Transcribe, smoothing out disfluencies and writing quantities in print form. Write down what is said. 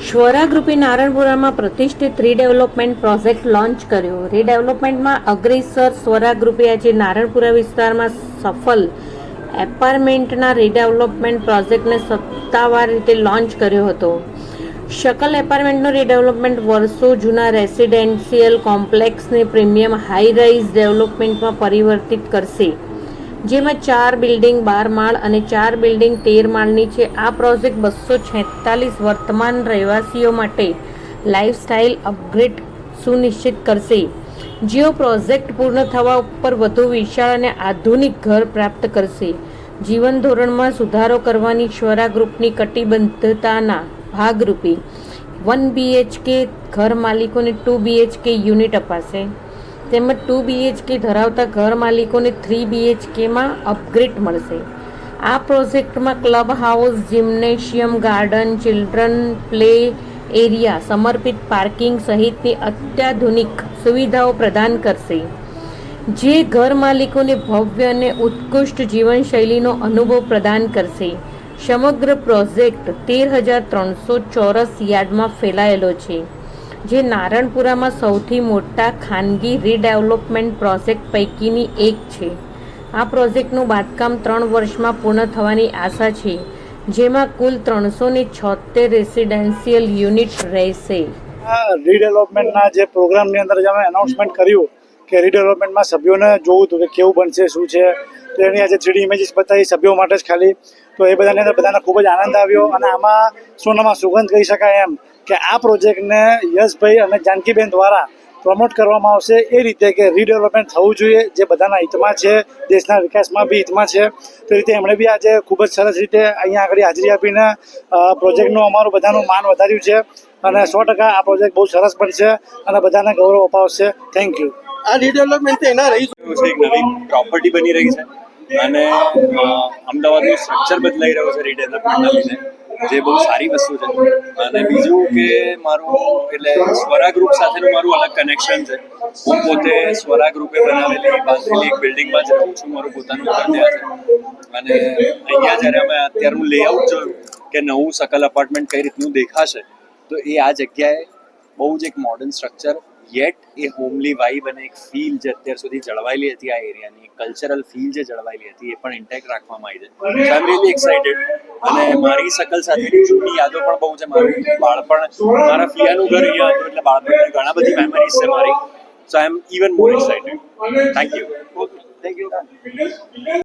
શ્વરા ગ્રુપે નારણપુરામાં પ્રતિષ્ઠિત redevelopment project launch કર્યો. રીડેવલપમેન્ટમાં અગ્રેસર શ્વરા ગ્રુપે આજે નારણપુરા વિસ્તારમાં સફળ એપાર્ટમેન્ટના રીડેવલપમેન્ટ પ્રોજેક્ટને સત્તાવાર રીતે લોન્ચ કર્યો હતો. શકલ એપાર્ટમેન્ટનું રીડેવલપમેન્ટ વર્ષો જૂના રેસિડેન્શિયલ કોમ્પ્લેક્સને પ્રીમિયમ હાઈ રાઇઝ ડેવલપમેન્ટમાં પરિવર્તિત કરશે, જેમાં 4 બિલ્ડિંગ 12 માળ અને 4 બિલ્ડિંગ 13 માળની છે. આ પ્રોજેક્ટ 246 વર્તમાન રહેવાસીઓ માટે લાઇફસ્ટાઇલ અપગ્રેડ સુનિશ્ચિત કરશે, જેઓ પ્રોજેક્ટ પૂર્ણ થવા ઉપર વધુ વિશાળ અને આધુનિક ઘર પ્રાપ્ત કરશે. જીવન ધોરણમાં સુધારો કરવાની શ્વરા ગ્રુપની કટિબદ્ધતાના ભાગરૂપે 1 BHK ઘર માલિકોને 2 BHK યુનિટ અપાશે, તેમજ 2 BHK ધરાવતા ઘર માલિકોને 3 BHKમાં અપગ્રેડ મળશે. આ પ્રોજેક્ટમાં club house, gymnasium, garden, children play area, સમર્પિત પાર્કિંગ સહિતની અત્યાધુનિક સુવિધાઓ પ્રદાન કરશે, જે ઘર માલિકોને ભવ્ય અને ઉત્કૃષ્ટ જીવનશૈલીનો અનુભવ પ્રદાન કરશે. સમગ્ર પ્રોજેક્ટ 13,300 ચોરસ યાર્ડમાં ફેલાયેલો છે, જે નારણપુરામાં સૌથી મોટા ખાનગી રીડેવલપમેન્ટ પ્રોજેક્ટ પૈકીની એક છે. આ પ્રોજેક્ટનું બાંધકામ 3 વર્ષમાં પૂર્ણ થવાની આશા છે, જેમાં કુલ 376 રેસિડેન્શિયલ યુનિટ રહેશે. રીડેવલપમેન્ટના જે પ્રોગ્રામની અંદર જે અમે એનાઉન્સમેન્ટ કર્યું કે રીડેવલપમેન્ટમાં સભ્યોને જોવું હતું કે કેવું બનશે, શું છે, તો એની આજે 3D ઇમેજીસ બતાવી સભ્યો માટે જ ખાલી. તો એ બધાની અંદર બધાને ખૂબ જ આનંદ આવ્યો અને આમાં સોનામાં સુગંધ કહી શકાય એમ કે આ પ્રોજેક્ટને યશભાઈ અને જાનકીબેન દ્વારા પ્રમોટ કરવામાં આવશે એ રીતે કે રીડેવલપમેન્ટ થવું જોઈએ, જે બધાના હિતમાં છે, દેશના વિકાસમાં બી હિતમાં છે. તો એ રીતે એમણે બી આજે ખૂબ જ સરસ રીતે અહીંયા આગળ હાજરી આપીને પ્રોજેક્ટનું અમારું બધાનું માન વધાર્યું છે અને 100% આ પ્રોજેક્ટ બહુ સરસ બનશે અને બધાને ગૌરવ અપાવશે. Thank you. આ રીડેવલપમેન્ટ એના રહી છે, એક નવી પ્રોપર્ટી બની રહી છે અને અમદાવાદનું સ્ટ્રક્ચર બદલાઈ રહ્યું છે રીડેવલપમેન્ટના લીધે, જે બહુ સારી વસ્તુ છે. અને બીજું કે મારું એટલે સ્વરા ગ્રુપ સાથેનું મારું અલગ કનેક્શન છે. હું પોતે સ્વરા ગ્રુપે બનાવેલી બાંધેલી એક બિલ્ડિંગમાં જ રહું છું. મારું પોતાનું ઘર ત્યાં છે અને અહીંયા જ્યારે અમે અત્યારનું લેઆઉટ જોયું કે નવું શકલ અપાર્ટમેન્ટ કઈ રીતનું દેખાશે, તો એ આ જગ્યાએ બહુ જ એક મોડર્ન સ્ટ્રક્ચર યેટ એ હોમલી વાઇબ અને એક ફીલ જે અત્યાર સુધી જળવાયેલી હતી આ એરિયાની, કલ્ચરલ ફીલ જે જળવાયેલી હતી એ પણ ઇન્ટેક્ટ રાખવામાં આવી છે. સો આઈ એમ રિયલી એક્સાઇટેડ. અને મારી શકલ સાથેની જૂની યાદો પણ બહુ છે. મારું બાળપણ, મારા ફિયાનું ઘર અહીંયા હતું, એટલે બાળપણની ઘણા બધી મેમરીઝ છે મારી. So I am even more excited. Thank you.